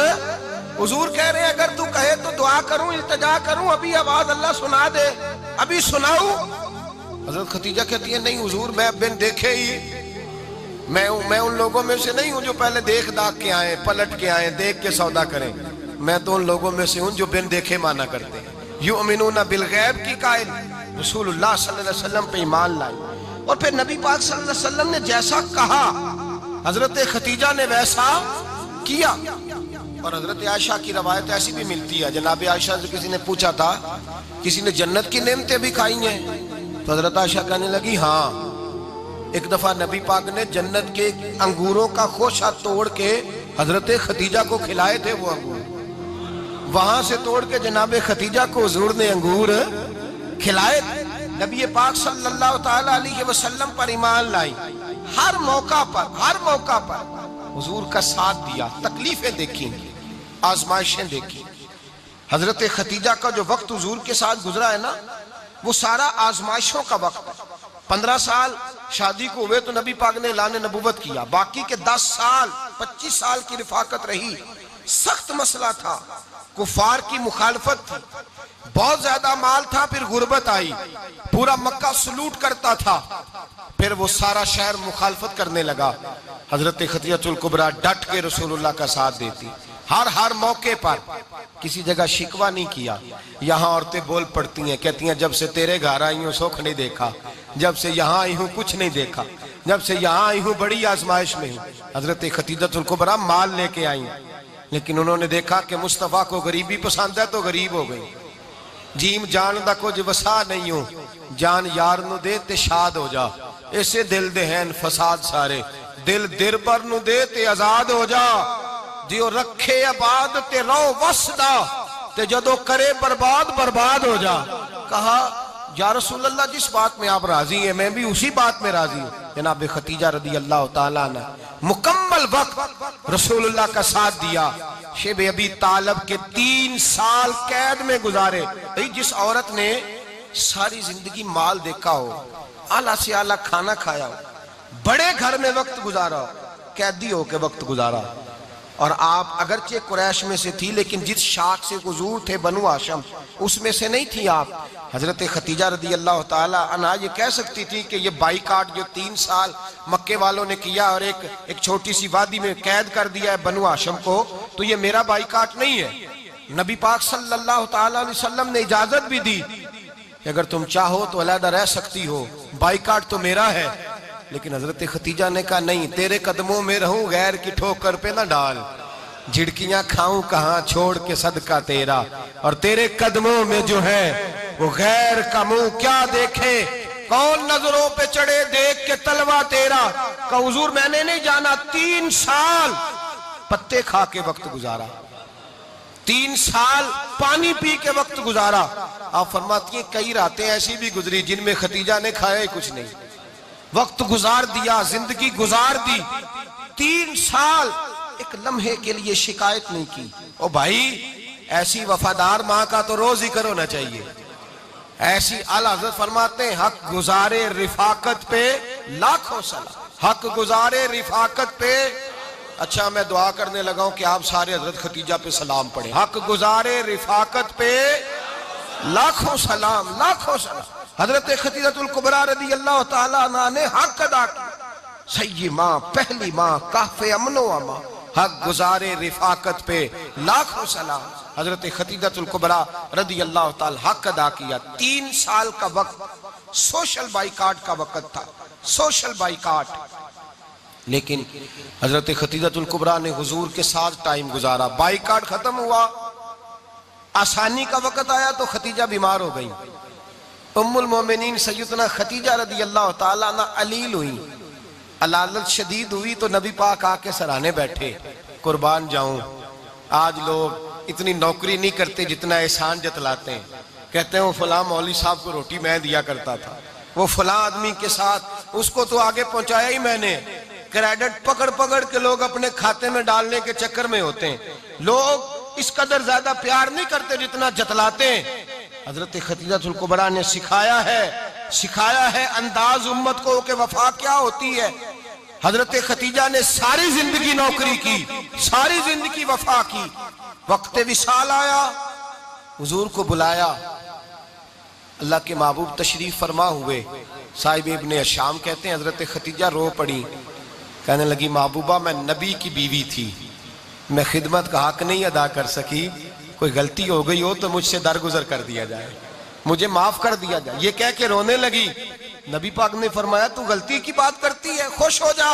حضور کہہ رہے ہیں اگر تو کہے تو دعا کروں، التجا کروں، ابھی آواز اللہ سنا دے، ابھی سناؤں. حضرت ختیجہ کہتی ہے نہیں حضور میں بن دیکھے ہی، میں ان لوگوں میں سے نہیں ہوں جو پہلے دیکھ داکھ کے آئیں، پلٹ کے آئیں، دیکھ کے سودا کریں. میں تو ان لوگوں میں سے ہوں جو بن دیکھے مانا کرتے ہیں. یؤمنون بالغیب کی قائل رسول اللہ صلی اللہ علیہ وسلم پہ ایمان لائی. اور پھر نبی پاک صلی اللہ علیہ وسلم نے جیسا کہا حضرت ختیجہ نے ویسا کیا. اور حضرت عائشہ کی روایت ایسی بھی ملتی ہے، جناب عائشہ سے کسی نے پوچھا تھا کسی نے جنت کی نعمتیں بھی کھائی ہیں؟ تو حضرت عائشہ کہنے لگی ہاں، ایک دفعہ نبی پاک نے جنت کے انگوروں کا خوشہ توڑ کے حضرت ختیجہ کو کھلائے تھے. وہ انگور وہاں سے توڑ کے جناب ختیجہ کو حضور نے انگور کھلائے. نبی پاک صلی اللہ تعالی علیہ وسلم پر ایمان لائی. ہر موقع پر حضور کا ساتھ دیا، تکلیفیں دیکھیں، آزمائشیں دیکھیں. حضرت ختیجہ کا جو وقت حضور کے ساتھ گزرا ہے نا، وہ سارا آزمائشوں کا وقت ہے. 15 سال شادی کو ہوئے تو نبی پاک نے اعلان نبوت کیا، باقی کے 10 سال 25 سال کی رفاقت رہی. سخت مسئلہ تھا، کفار کی مخالفت تھی، بہت زیادہ مال تھا، پھر غربت آئی، پورا مکہ سلوٹ کرتا تھا، پھر وہ سارا شہر مخالفت کرنے لگا. حضرت ختیجہ الکبریٰ ڈٹ کے رسول اللہ کا ساتھ دیتی، ہر موقع پر کسی جگہ شکوہ نہیں کیا. یہاں عورتیں بول پڑتی ہیں، کہتی ہیں جب سے تیرے گھر آئی ہوں سکھ نہیں دیکھا، جب سے یہاں آئی ہوں کچھ نہیں دیکھا، جب سے یہاں آئی ہوں بڑی آزمائش میں ہوں. حضرت ختیجہ الکبریٰ مال لے کے آئیں، لیکن انہوں نے دیکھا کہ مصطفیٰ کو غریبی پسند ہے تو غریب ہو گئی. جیم جان دا کچھ وسا نہیں ہوں، جان یار نو دے تے شاد ہو جا. اسے دل دہن فساد سارے دل در پر نو دے تے آزاد ہو جا دیو رکھے آباد تے رو وسدا تے جدو کرے برباد برباد ہو جا. کہا یا رسول اللہ جس بات میں آپ راضی ہیں میں بھی اسی بات میں راضی ہوں. جناب خدیجہ رضی اللہ تعالیٰ نے مکمل وقت رسول اللہ کا ساتھ دیا. شیب ابی طالب کے 3 سال قید میں گزارے. جس عورت نے ساری زندگی مال دیکھا ہو, اعلیٰ سے اعلیٰ کھانا کھایا ہو, بڑے گھر میں وقت گزارا ہو, قیدی ہو کے وقت گزارا, اور آپ اگرچہ قریش میں سے تھی لیکن جس شاخ سے حضور تھے بنو ہاشم اس میں سے نہیں تھی آپ. حضرت خدیجہ رضی اللہ تعالیٰ عنہا یہ کہہ سکتی تھی کہ یہ بائیکاٹ جو 3 سال مکے والوں نے کیا اور ایک چھوٹی سی وادی میں قید کر دیا ہے بنو ہاشم کو, تو یہ میرا بائیکاٹ نہیں ہے. نبی پاک صلی اللہ تعالیٰ علیہ وسلم نے اجازت بھی دی کہ اگر تم چاہو تو علیحدہ رہ سکتی ہو, بائیکاٹ تو میرا ہے. لیکن حضرت خدیجہ نے کہا نہیں, تیرے قدموں میں رہوں غیر کی ٹھوکر پہ نہ ڈال, جھڑکیاں کھاؤں کہاں چھوڑ کے صدقہ تیرا, اور تیرے قدموں میں جو ہے وہ غیر کا منہ کیا دیکھے, کون نظروں پہ چڑھے دیکھ کے تلوہ تیرا. کہ حضور میں نے نہیں جانا, 3 سال پتے کھا کے وقت گزارا, 3 سال پانی پی کے وقت گزارا. آپ فرماتی ہیں کئی راتیں ایسی بھی گزری جن میں خدیجہ نے کھایا ہی کچھ نہیں, وقت گزار دیا, زندگی گزار دی. 3 سال ایک لمحے کے لیے شکایت نہیں کی. او بھائی ایسی وفادار ماں کا تو روز ذکر ہونا چاہیے. ایسی اعلیٰ حضرت فرماتے ہیں حق گزارے رفاقت پہ لاکھوں سلام, حق گزارے رفاقت پہ. اچھا میں دعا کرنے لگا ہوں کہ آپ سارے حضرت خدیجہ پہ سلام پڑھیں. حق گزارے رفاقت پہ لاکھوں سلام, لاکھوں سلام. حضرت خدیجہ الکبریٰ رضی اللہ تعالیٰ عنہ نے حق ادا کیا. سیدی ماں, پہلی ماں, کہف امن و امان, حق گزارے رفاقت پہ لاکھوں سلام. حضرت خدیجہ الکبریٰ رضی اللہ تعالی حق ادا کیا. 3 سال کا وقت سوشل بائیکاٹ کا وقت تھا, سوشل بائیکاٹ. لیکن حضرت خدیجہ الکبریٰ نے حضور کے ساتھ ٹائم گزارا. بائیکاٹ ختم ہوا, آسانی کا وقت آیا تو خدیجہ بیمار ہو گئی. ام المومنین سیدنا خدیجہ رضی اللہ تعالیٰ عنہ علیل ہوئی, علالت شدید ہوئی تو نبی پاک آ کے سرانے بیٹھے. قربان جاؤں, آج لوگ اتنی نوکری نہیں کرتے جتنا احسان جتلاتے ہیں. کہتے ہیں وہ فلاں مولوی صاحب کو روٹی میں دیا کرتا تھا, وہ فلاں آدمی کے ساتھ اس کو تو آگے پہنچایا ہی میں نے. کریڈٹ پکڑ پکڑ کے لوگ اپنے کھاتے میں ڈالنے کے چکر میں ہوتے ہیں. لوگ اس قدر زیادہ پیار نہیں کرتے جتنا جتلاتے ہیں. حضرت خدیجہ الکبریٰ نے سکھایا ہے انداز امت کو کہ وفا کیا ہوتی ہے. حضرت خدیجہ نے ساری زندگی نوکری کی, ساری زندگی وفا کی. وقت وصال آیا, حضور کو بلایا, اللہ کے محبوب تشریف فرما ہوئے. صاحب ابن الشام کہتے ہیں حضرت خدیجہ رو پڑی, کہنے لگی محبوبہ میں نبی کی بیوی تھی, میں خدمت کا حق نہیں ادا کر سکی, کوئی غلطی ہو گئی ہو تو مجھ سے درگزر کر دیا جائے, مجھے معاف کر دیا جائے. یہ کہہ کے رونے لگی. نبی پاک نے فرمایا تو غلطی کی بات کرتی ہے, خوش ہو جا,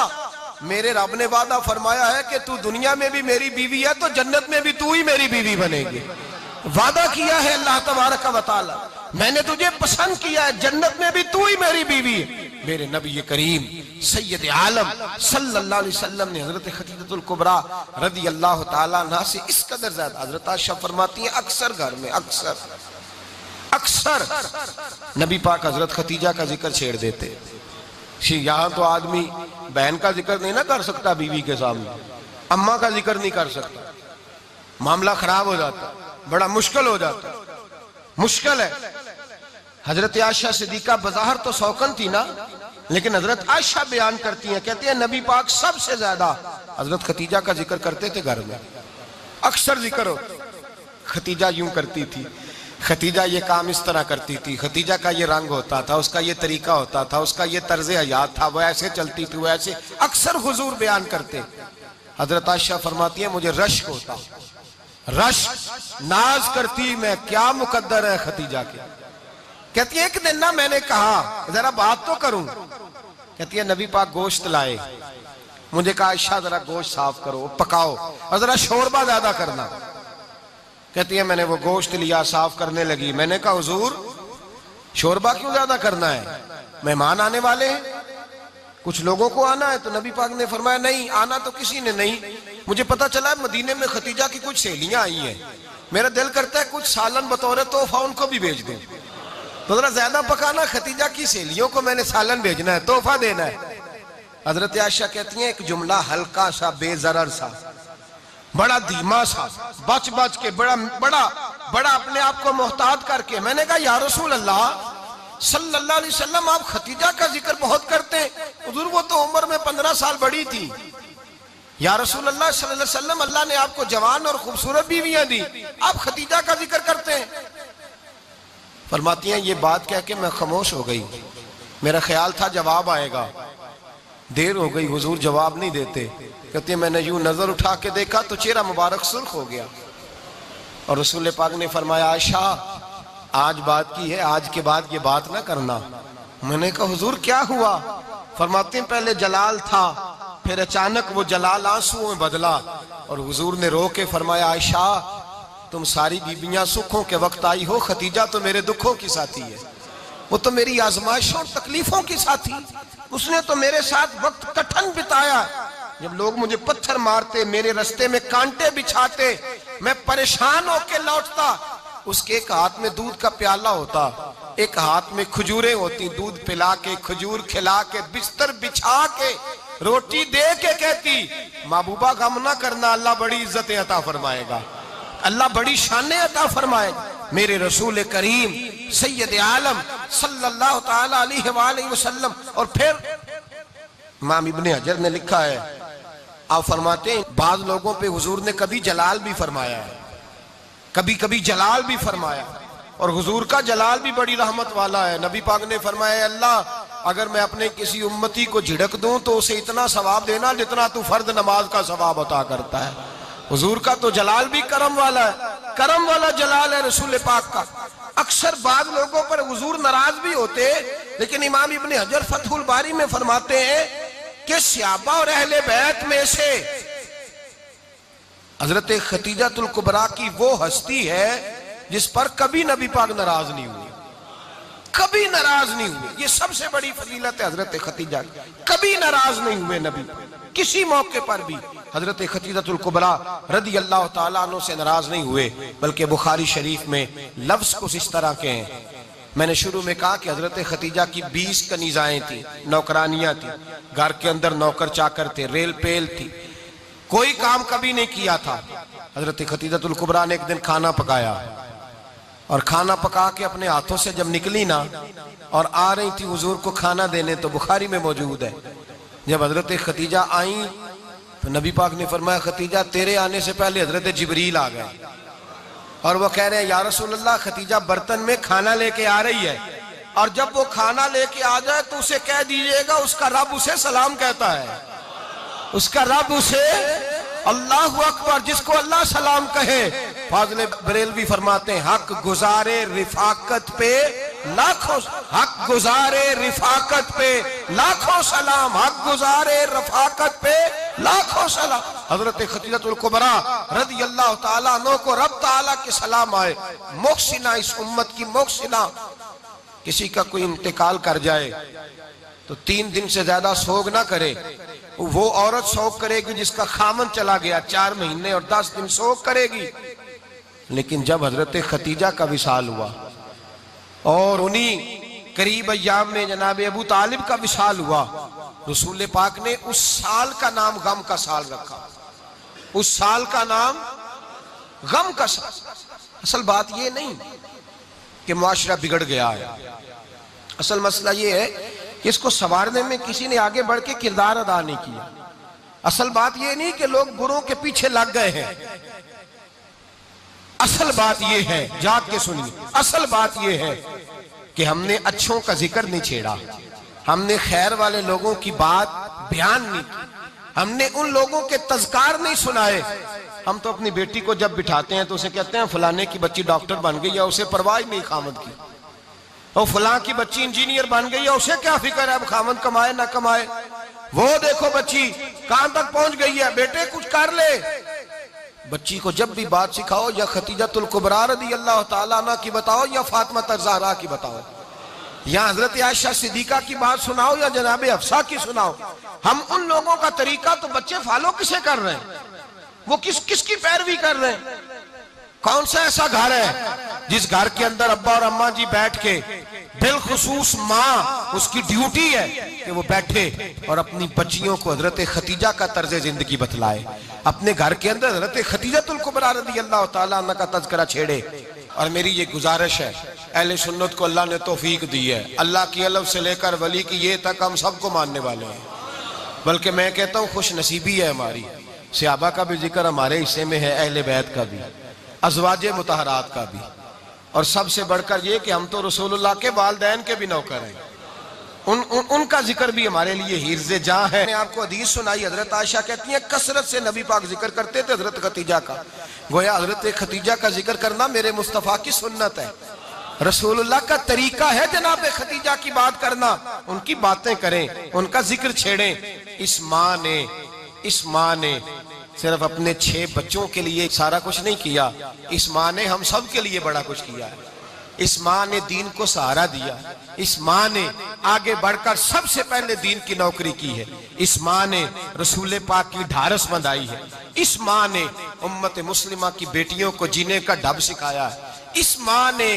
میرے رب نے وعدہ فرمایا ہے کہ تو دنیا میں بھی میری بیوی ہے تو جنت میں بھی تو ہی میری بیوی بنے گی. وعدہ کیا ہے اللہ تبارک و تعالی, میں نے تجھے پسند کیا ہے, جنت میں بھی تو ہی میری بیوی ہے. میرے نبی کریم سید عالم صلی اللہ علیہ وسلم نے حضرت خدیجہ الکبریٰ رضی اللہ تعالیٰ عنہ سے اس قدر زیادہ. حضرت عائشہ فرماتی ہیں اکثر گھر میں اکثر نبی پاک حضرت خدیجہ کا ذکر چھیڑ دیتے. یہاں تو آدمی بہن کا ذکر نہیں نہ کر سکتا بیوی کے سامنے, اماں کا ذکر نہیں کر سکتا, معاملہ خراب ہو جاتا, بڑا مشکل ہو جاتا, مشکل ہے. حضرت عائشہ صدیقہ بظاہر تو سوکن تھی نا, لیکن حضرت عائشہ بیان کرتی ہیں, کہتی ہیں نبی پاک سب سے زیادہ حضرت خدیجہ کا ذکر کرتے تھے گھر میں, اکثر ذکر ہو. خدیجہ یوں کرتی تھی, خدیجہ یہ کام اس طرح کرتی تھی, خدیجہ کا یہ رنگ ہوتا تھا, اس کا یہ طریقہ ہوتا تھا, اس کا یہ طرز حیات تھا, وہ ایسے چلتی تھی, وہ ایسے, اکثر حضور بیان کرتے. حضرت عائشہ فرماتی ہیں مجھے رشک ہوتا, رشک, ناز کرتی میں کیا مقدر ہے خدیجہ کے. کہتی ہے ایک دن نا میں نے کہا ذرا بات تو کروں, کہتی ہے نبی پاک گوشت لائے, مجھے کہا عائشہ ذرا گوشت صاف کرو, پکاؤ اور ذرا شوربہ زیادہ کرنا. کہتی ہے میں نے وہ گوشت لیا, صاف کرنے لگی. میں نے کہا حضور شوربہ کیوں زیادہ کرنا ہے, مہمان آنے والے ہیں. کچھ لوگوں کو آنا ہے؟ تو نبی پاک نے فرمایا نہیں، آنا تو کسی نے نہیں، مجھے پتا چلا ہے مدینے میں ختیجہ کی کچھ سہیلیاں آئی ہیں، میرا دل کرتا ہے کچھ سالن بطور تحفہ ان کو بھی بھیج دوں، تو ذرا زیادہ پکانا، ختیجہ کی سہیلیوں کو میں نے سالن بھیجنا ہے، تحفہ دینا ہے۔ حضرت عائشہ کہتی ہیں ایک جملہ ہلکا سا، بے ضرر سا، بڑا دھیما سا، بچ بچ کے، بڑا اپنے آپ کو محتاط کر کے، میں نے کہا یا رسول اللہ صلی اللہ علیہ وسلم آپ ختیجہ کا ذکر بہت کرتے ہیں، حضور وہ تو عمر میں 15 سال بڑی تھی۔ یا رسول اللہ صلی اللہ علیہ وسلم اللہ نے آپ کو جوان اور خوبصورت بیویاں دی، آپ ختیجہ کا ذکر کرتے ہیں۔ فرماتی ہیں یہ بات کہہ کے میں خاموش ہو گئی، میرا خیال تھا جواب آئے گا، دیر ہو گئی، حضور جواب نہیں دیتے۔ کہتے ہیں میں نے یوں نظر اٹھا کے دیکھا تو چہرہ مبارک سرخ ہو گیا، اور رسول پاک نے فرمایا عائشہ آج بات کی ہے، آج کے بعد یہ بات نہ کرنا۔ میں نے کہا حضور کیا ہوا؟ فرماتے ہیں پہلے جلال تھا، پھر اچانک وہ جلال آنسوں میں بدلا، اور حضور نے رو کے فرمایا عائشہ تم ساری بیویاں سکھوں کے وقت آئی ہو، ختیجہ تو میرے دکھوں کی ساتھی ہے، وہ تو میری آزمائشوں اور تکلیفوں کی ساتھی، اس نے تو میرے ساتھ وقت کٹھن بتایا، جب لوگ مجھے پتھر مارتے، میرے رستے میں کانٹے بچھاتے، میں پریشان ہو کے لوٹتا، اس کے ایک ہاتھ میں دودھ کا پیالہ ہوتا، ایک ہاتھ میں کھجوریں ہوتی، دودھ پلا کے، کھجور کھلا کے، بستر بچھا کے، روٹی دے کے کہتی محبوبہ غم نہ کرنا، اللہ بڑی عزتیں عطا فرمائے گا، اللہ بڑی شانیں عطا فرمائے گا۔ میرے رسول کریم سید عالم صلی اللہ تعالی علیہ وآلہ وسلم۔ اور پھر امام ابن حجر نے لکھا ہے، آپ فرماتے ہیں بعض لوگوں پہ حضور نے کبھی جلال بھی فرمایا ہے، کبھی جلال بھی فرمایا، اور حضور کا جلال بھی بڑی رحمت والا ہے۔ نبی پاک نے فرمایا اللہ اگر میں اپنے کسی امتی کو جھڑک دوں تو اسے اتنا ثواب دینا جتنا تو فرض نماز کا ثواب عطا کرتا ہے۔ حضور کا تو جلال بھی کرم والا ہے، کرم والا جلال ہے رسول پاک کا۔ اکثر بعض لوگوں پر حضور ناراض بھی ہوتے، لیکن امام ابن حجر فتح الباری میں فرماتے ہیں کہ صحابہ اور اہل بیت میں سے حضرت ختیجہ الکبریٰ کی وہ ہستی ہے جس پر کبھی نبی پاک ناراض نہیں ہوئے، کبھی ناراض نہیں ہوئے۔ یہ سب سے بڑی فضیلت ہے حضرت ختیجہ، کبھی ناراض نہیں ہوئے نبی، کسی موقع پر بھی حضرت ختیجہ الکبریٰ رضی اللہ تعالیٰ عنہ سے ناراض نہیں ہوئے، بلکہ بخاری شریف میں لفظ کچھ اس طرح کے ہیں۔ میں نے شروع میں کہا کہ حضرت ختیجہ کی 20 کنیزائیں تھیں، نوکرانیاں تھیں، گھر کے اندر نوکر چاکر تھے، ریل پیل تھی، کوئی کام کبھی نہیں کیا تھا۔ حضرت ختیجہ الکبریٰ نے ایک دن کھانا پکایا، اور کھانا پکا کے اپنے ہاتھوں سے جب نکلی نا اور آ رہی تھی حضور کو کھانا دینے، تو بخاری میں موجود ہے جب حضرت ختیجہ آئیں تو نبی پاک نے فرمایا ختیجہ تیرے آنے سے پہلے حضرت جبریل آ گئے، اور وہ کہہ رہے ہیں یا رسول اللہ ختیجہ برتن میں کھانا لے کے آ رہی ہے، اور جب وہ کھانا لے کے آ جائے تو اسے کہہ دیجئے گا اس کا رب اسے سلام کہتا ہے، اس کا رب اسے اللہ اکبر، جس کو اللہ سلام کہے۔ فاضل بریلوی فرماتے ہیں حق گزارے رفاقت پہ لاکھوں، حق گزارے رفاقت پہ لاکھوں سلام، حق گزارے رفاقت پہ لاکھوں سلام۔ حضرت ختیجہ الکبریٰ رضی اللہ تعالیٰ عنہ کو رب تعالیٰ کے سلام آئے، محسنہ، اس امت کی محسنہ۔ کسی کا کوئی انتقال کر جائے تو 3 دن سے زیادہ سوگ نہ کرے، وہ عورت سوگ کرے گی جس کا خامن چلا گیا، 4 مہینے اور 10 دن سوگ کرے گی۔ لیکن جب حضرت ختیجہ کا وصال ہوا اور انہی قریب ایام میں جناب ابو طالب کا وصال ہوا، رسول پاک نے اس سال کا نام غم کا سال رکھا، اس سال کا نام غم کا سال۔ اصل بات یہ نہیں کہ معاشرہ بگڑ گیا ہے، اصل مسئلہ یہ ہے کہ اس کو سنوارنے میں کسی نے آگے بڑھ کے کردار ادا نہیں کیا۔ اصل بات یہ نہیں کہ لوگ بروں کے پیچھے لگ گئے ہیں، اصل بات یہ ہے، جاگ کے سنیے، اصل بات یہ ہے کہ ہم نے اچھوں کا ذکر نہیں چھیڑا، ہم نے خیر والے لوگوں کی بات بیان نہیں کی، ہم نے ان لوگوں کے تذکار نہیں سنائے۔ ہم تو اپنی بیٹی کو جب بٹھاتے ہیں تو اسے کہتے ہیں فلانے کی بچی ڈاکٹر بن گئی، یا اسے پرواہ نہیں خامد کی، اور فلاں کی بچی انجینئر بن گئی ہے، اسے کیا فکر ہے اب خامد کمائے نہ کمائے، وہ دیکھو بچی کہاں تک پہنچ گئی ہے، بیٹے کچھ کر لے۔ بچی کو جب بھی بات سکھاؤ یا ختیجہ الکبریٰ رضی اللہ تعالیٰ عنہ کی بتاؤ یا فاطمہ الزہراء کی بتاؤ، یا حضرت عائشہ صدیقہ کی بات سناؤ یا جناب حفصہ کی سناؤ، ہم ان لوگوں کا طریقہ تو بچے فالو کسے کر رہے ہیں؟ وہ کس کی پیروی کر رہے ہیں؟ کون سا ایسا گھر ہے جس گھر کے اندر ابا اور اماں جی بیٹھ کے، بالخصوص ماں، اس کی ڈیوٹی ہے کہ وہ بیٹھے اور اپنی بچیوں کو حضرت ختیجہ کا طرز زندگی بتلائے، اپنے گھر کے اندر حضرت ختیجہ الکبریٰ رضی اللہ تعالیٰ عنہ کا تذکرہ چھیڑے۔ اور میری یہ گزارش ہے، اہل سنت کو اللہ نے توفیق دی ہے، اللہ کی الف سے لے کر ولی کی یہ تک ہم سب کو ماننے والے ہیں، بلکہ میں کہتا ہوں خوش نصیبی ہے ہماری، صحابہ کا بھی ذکر ہمارے حصے میں ہے، اہل بیت کا بھی، ازواج مطہرات کا بھی، اور سب سے بڑھ کر یہ کہ ہم تو رسول اللہ کے والدین کے بھی نوکر ہیں، ان کا ذکر بھی ہمارے لیے حرز جاں ہے۔ میں نے آپ کو حدیث سنائی، حضرت عائشہ کہتی ہیں کثرت سے نبی پاک ذکر کرتے تھے حضرت ختیجہ کا، گویا حضرت ختیجہ کا ذکر کرنا میرے مصطفیٰ کی سنت ہے، رسول اللہ کا طریقہ ہے جناب ختیجہ کی بات کرنا، ان کی باتیں کریں، ان کا ذکر چھیڑیں۔ اس ماں نے صرف اپنے 6 بچوں کے لیے سارا کچھ نہیں کیا، اس ماں نے ہم سب کے لیے بڑا کچھ کیا ہے، اس ماں نے دین کو سہارا دیا، اس ماں نے آگے بڑھ کر سب سے پہلے دین کی نوکری کی ہے، اس ماں نے رسول پاک کی ڈھارس بندھائی ہے، اس ماں نے امت مسلمہ کی بیٹیوں کو جینے کا ڈھب سکھایا ہے، اس ماں نے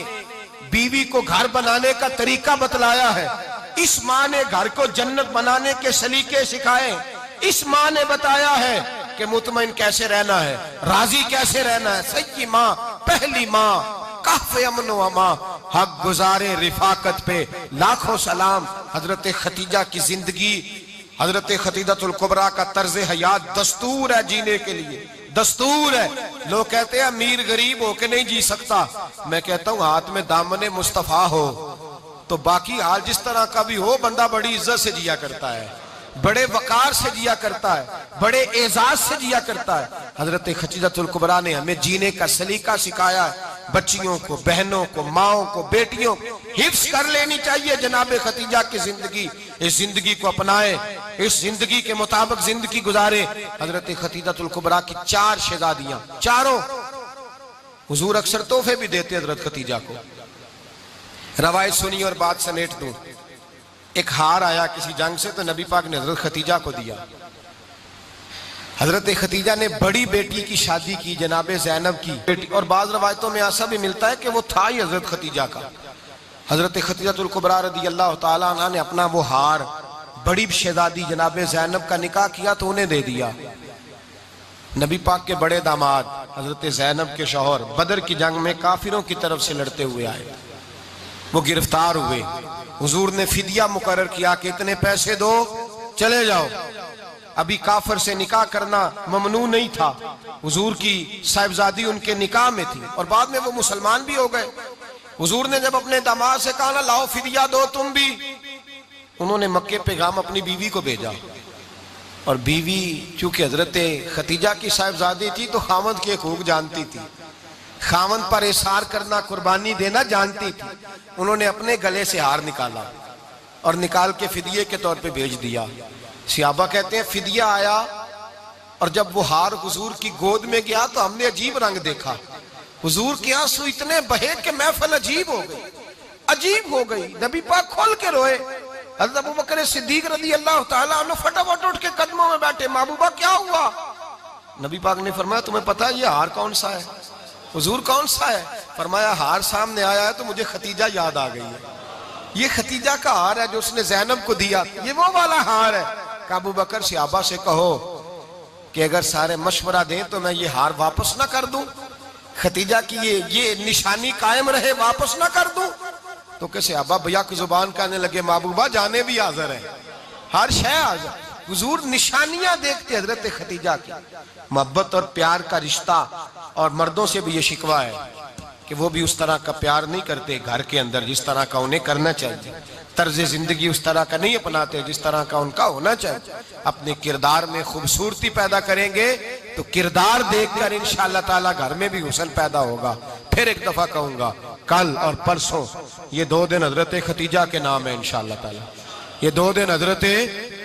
بیوی کو گھر بنانے کا طریقہ بتلایا ہے، اس ماں نے گھر کو جنت بنانے کے سلیقے سکھائے، اس ماں نے بتایا ہے کہ مطمئن کیسے رہنا ہے، راضی کیسے رہنا ہے۔ سچی ماں، پہلی ماں، کہف امن و امان، حق گزارے رفاقت پہ لاکھوں سلام۔ حضرت ختیجہ کی زندگی، حضرت ختیجہ الکبریٰ کا طرز حیات دستور ہے جینے کے لیے، دستور ہے۔ لوگ کہتے ہیں امیر غریب ہو کے نہیں جی سکتا، میں کہتا ہوں ہاتھ میں دامن مصطفیٰ ہو تو باقی حال جس طرح کا بھی ہو، بندہ بڑی عزت سے جیا کرتا ہے، بڑے وقار سے جیا کرتا ہے، بڑے اعزاز سے جیا کرتا ہے۔ حضرت ختیجہ الکبریٰ نے ہمیں جینے کا سلیقہ سکھایا ہے، بچیوں کو، بہنوں کو، ماؤں کو، بیٹیوں کو حفظ کر لینی چاہیے جناب ختیجہ کی زندگی، اس زندگی کو اپنائیں، اس زندگی کے مطابق زندگی گزارے۔ حضرت ختیجہ الکبریٰ کی 4 شہزادیاں، چاروں حضور اکثر تحفے بھی دیتے حضرت ختیجہ کو۔ روایت سنی اور بات سمیٹ دوں، ایک ہار آیا کسی جنگ سے تو نبی پاک نے حضرت ختیجہ کو دیا۔ حضرت ختیجہ نے بڑی بیٹی کی شادی کی، جناب زینب کی بیٹی، اور بعض روایتوں میں ایسا بھی ملتا ہے کہ وہ تھا ہی حضرت ختیجہ کا۔ حضرت ختیجہ الکبریٰ رضی اللہ تعالیٰ عنہ نے اپنا وہ ہار بڑی شہزادی جناب زینب کا نکاح کیا تو انہیں دے دیا۔ نبی پاک کے بڑے داماد حضرت زینب کے شوہر بدر کی جنگ میں کافروں کی طرف سے لڑتے ہوئے آئے، وہ گرفتار ہوئے، حضور نے فدیہ مقرر کیا کہ اتنے پیسے دو چلے جاؤ۔ ابھی کافر سے نکاح کرنا ممنوع نہیں تھا، حضور کی صاحبزادی ان کے نکاح میں تھی اور بعد میں وہ مسلمان بھی ہو گئے۔ حضور نے جب اپنے داماد سے کہا نا لاؤ فدیہ دو تم بھی، انہوں نے مکے پیغام اپنی بیوی کو بھیجا، اور بیوی چونکہ حضرت ختیجہ کی صاحبزادی تھی تو خاوند کے حقوق جانتی تھی، خاوند پر احسار کرنا، قربانی دینا جانتی تھی۔ انہوں نے اپنے گلے سے ہار نکالا اور نکال کے فدیے کے طور پہ بھیج دیا۔ صحابہ کہتے ہیں فدیہ آیا اور جب وہ ہار حضور کی گود میں گیا تو ہم نے عجیب رنگ دیکھا، حضور کے آنسو اتنے بہے کہ محفل عجیب ہو گئی، نبی پاک کھول کے روئے۔ حضرت ابوبکر صدیق رضی اللہ تعالیٰ عنہ فٹافٹ اٹھ کے قدموں میں بیٹھے، محبوبہ کیا ہوا؟ نبی پاک نے فرمایا تمہیں پتہ ہے یہ ہار کون سا ہے؟ حضور کون سا ہے؟ فرمایا ہار سامنے آیا ہے تو مجھے ختیجہ یاد آ گئی ہے، یہ ختیجہ کا ہار ہے جو اس نے زینب کو دیا، یہ وہ والا ہار ہے۔ کہ ابو بکر صحابہ سے کہو کہ اگر سارے مشورہ دیں تو میں یہ ہار واپس نہ کر دوں، ختیجہ کی یہ نشانی قائم رہے، واپس نہ کر دوں؟ تو کہ صحابہ بیک زبان کہنے لگے محبوبہ جانے بھی حاضر ہیں، ہر شے حاضر۔ حضور نشانیاں دیکھتے حضرت ختیجہ کی، محبت اور پیار کا رشتہ، اور مردوں سے بھی یہ شکوہ ہے کہ وہ بھی اس طرح کا پیار نہیں کرتے گھر کے اندر جس طرح کا انہیں کرنا چاہیے، طرز زندگی اس طرح کا نہیں اپناتے جس طرح کا ان کا ہونا چاہیے۔ اپنے کردار میں خوبصورتی پیدا کریں گے تو کردار دیکھ کر انشاءاللہ تعالی گھر میں بھی حسن پیدا ہوگا۔ پھر ایک دفعہ کہوں گا، کل اور پرسوں یہ 2 دن حضرت ختیجہ کے نام ہے انشاءاللہ تعالی، یہ 2 دن حضرت